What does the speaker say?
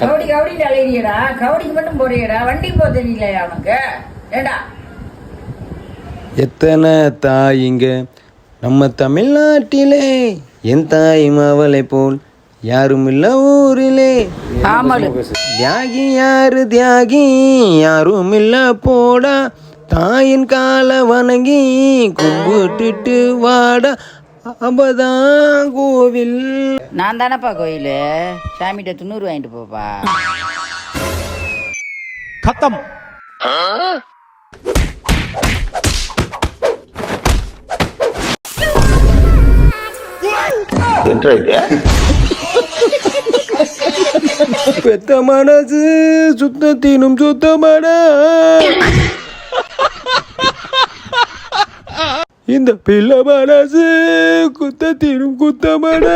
கவுடி கவுடி அலையிறியடா, கவுடிக்கு மட்டும் போறியடா, வண்டிக்கு போக தெரியலையா உனக்கு? ஏடா எத்தனை தாயிங்க நம்ம தமிழ்நாட்டிலே, என் தாய் அவளை போல் யாரும் இல்ல ஊரிலே. ஆமாடு தியாகி யாரு தியாகி, யாரும் இல்ல போடா, தாயின் கால வணங்கி கும்பிட்டுட்டு வாடா, அப்பதான் கோவில். நான் தானப்பா கோயில், சாமிகிட்ட 90 வாங்கிட்டு போப்பா. खत्म। பெத்த மனசு சுத்தத்தினும் சுத்தமான இந்த பிள்ளை மனசு குத்தத்தினும் குத்தமான.